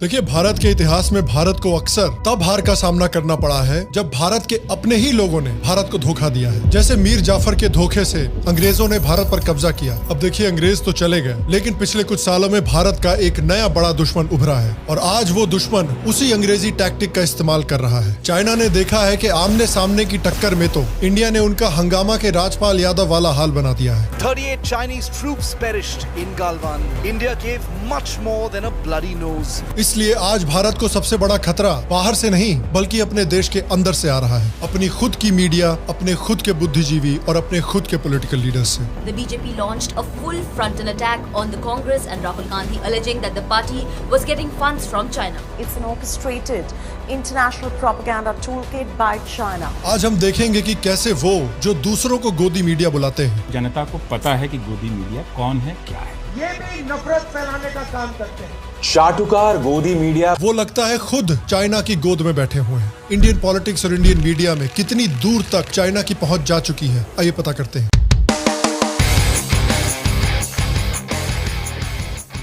देखिए, भारत के इतिहास में भारत को अक्सर तब हार का सामना करना पड़ा है जब भारत के अपने ही लोगों ने भारत को धोखा दिया है। जैसे मीर जाफर के धोखे से अंग्रेजों ने भारत पर कब्जा किया। अब देखिए, अंग्रेज तो चले गए, लेकिन पिछले कुछ सालों में भारत का एक नया बड़ा दुश्मन उभरा है और आज वो दुश्मन उसी अंग्रेजी टैक्टिक का इस्तेमाल कर रहा है। चाइना ने देखा है कि आमने सामने की टक्कर में तो इंडिया ने उनका हंगामा के राजपाल यादव वाला हाल बना दिया है। 38 Chinese troops perished in Galwan. India gave much more than a bloody nose. इसलिए आज भारत को सबसे बड़ा खतरा बाहर से नहीं बल्कि अपने देश के अंदर से आ रहा है। अपनी खुद की मीडिया, अपने खुद के बुद्धिजीवी और अपने खुद के पॉलिटिकल लीडर्स से। The BJP launched a full frontal attack on the Congress and Rahul Gandhi, alleging that the party was getting funds from China. It's an orchestrated international propaganda toolkit by China. आज हम देखेंगे कि कैसे वो जो दूसरों को गोदी मीडिया बुलाते हैं, जनता को पता है कि गोदी मीडिया कौन है, क्या है। ये भी नफरत फैलाने का काम करते हैं। चाटुकार गोदी मीडिया वो लगता है खुद चाइना की गोद में बैठे हुए हैं। इंडियन पॉलिटिक्स और इंडियन मीडिया में कितनी दूर तक चाइना की पहुंच जा चुकी है, आइए पता करते हैं।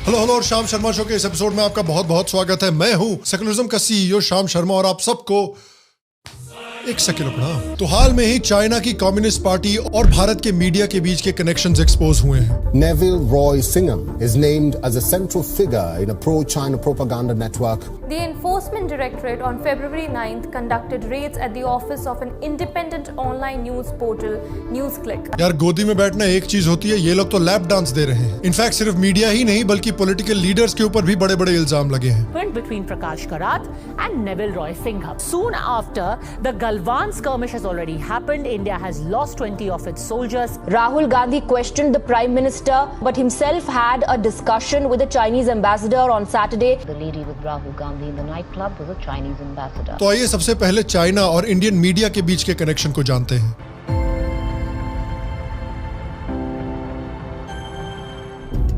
हेलो और शाम शर्मा शो के इस एपिसोड में आपका बहुत बहुत स्वागत है। मैं हूं सेकुलरिज्म का सीईओ शाम शर्मा और आप सबको एक सेकंड प्रणाम। तो हाल में ही चाइना की कम्युनिस्ट पार्टी और भारत के मीडिया के बीच के कनेक्शंस एक्सपोज हुए हैं। Neville Roy Singham is named as a central figure in a pro-China propaganda network. The Enforcement Directorate on February 9th conducted raids at the office of an independent online news portal, NewsClick. यार, गोदी में बैठना एक चीज होती है, ये लोग तो लैप डांस दे रहे हैं। इनफैक्ट सिर्फ मीडिया ही नहीं बल्कि पॉलिटिकल लीडर्स के ऊपर भी बड़े बड़े इल्जाम लगे हैं। Between Prakash Karat and Neville Roy Singham. Soon after, the Galwan skirmish has already happened. India has lost 20 of its soldiers. Rahul Gandhi questioned the Prime Minister, but himself had a discussion with the Chinese ambassador on Saturday. The lady with Rahul Gandhi in the nightclub was a Chinese ambassador. तो आइए सबसे पहले China और Indian media के बीच के connection को जानते हैं।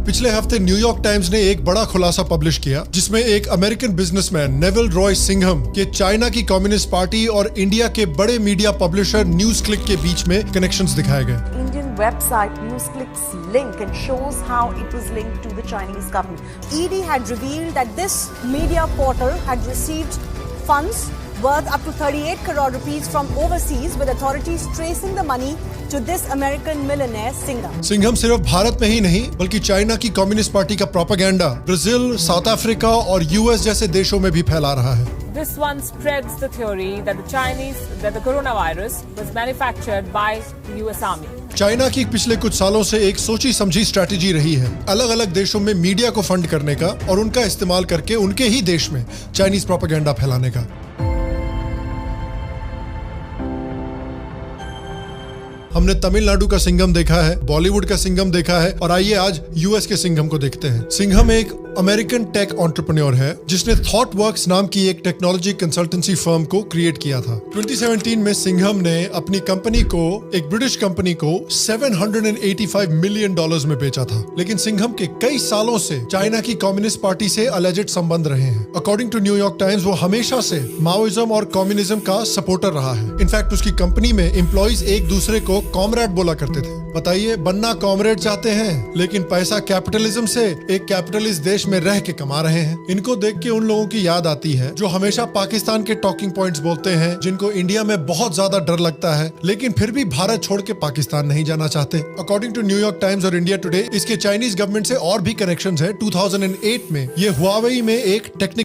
पिछले हफ्ते न्यूयॉर्क टाइम्स ने एक बड़ा खुलासा पब्लिश किया जिसमें एक American businessman Neville Roy Singham के चाइना की कम्युनिस्ट पार्टी और इंडिया के बड़े मीडिया पब्लिशर न्यूज क्लिक के बीच में कनेक्शंस दिखाए गए। Indian website NewsClick's link and shows how it was linked to the Chinese government. ED had revealed that this media portal had received funds worth up to 38 crore rupees from overseas, with authorities tracing the money to this American millionaire Singham. Singham सिर्फ भारत में ही नहीं बल्कि China की communist party का propaganda Brazil, south Africa और US जैसे देशों में भी फैला रहा है। This one spreads the theory that the coronavirus was manufactured by the US Army. China की पिछले कुछ सालों से एक सोची समझी स्ट्रैटेजी रही है अलग अलग देशों में मीडिया को फंड करने का और उनका इस्तेमाल करके उनके ही देश में चाइनीज प्रोपेगेंडा फैलाने का। हमने तमिलनाडु का सिंघम देखा है, बॉलीवुड का सिंघम देखा है और आइए आज यूएस के सिंघम को देखते हैं। सिंघम एक अमेरिकन टेक एंटरप्रेन्योर है जिसने थॉटवर्क्स नाम की एक टेक्नोलॉजी कंसल्टेंसी फर्म को क्रिएट किया था। 2017 में सिंघम ने अपनी कंपनी को एक ब्रिटिश कंपनी को $785 मिलियन में बेचा था, लेकिन सिंघम के कई सालों से चाइना की कम्युनिस्ट पार्टी से अलेजेड संबंध रहे हैं। अकॉर्डिंग टू न्यूयॉर्क टाइम्स वो हमेशा से माओइज्म और कम्युनिज्म का सपोर्टर रहा है। इनफैक्ट उसकी कंपनी में एम्प्लॉइज एक दूसरे को कॉमरेड बोला करते थे। बताइए, बनना कॉमरेड चाहते हैं लेकिन पैसा कैपिटलिज्म से एक कैपिटलिस्ट देश में रह के कमा रहे हैं। इनको देख के उन लोगों की याद आती है जो हमेशा पाकिस्तान के टॉकिंग पॉइंट्स बोलते हैं, जिनको इंडिया में बहुत ज्यादा डर लगता है लेकिन फिर भी भारत छोड़ के पाकिस्तान नहीं जाना चाहते। अकॉर्डिंग टू न्यूयॉर्क टाइम्स और इंडिया टुडे, इसके चाइनीज गवर्नमेंट से और भी कनेक्शंस हैं। 2008 में ये हुआवेई में एक टेक्निकल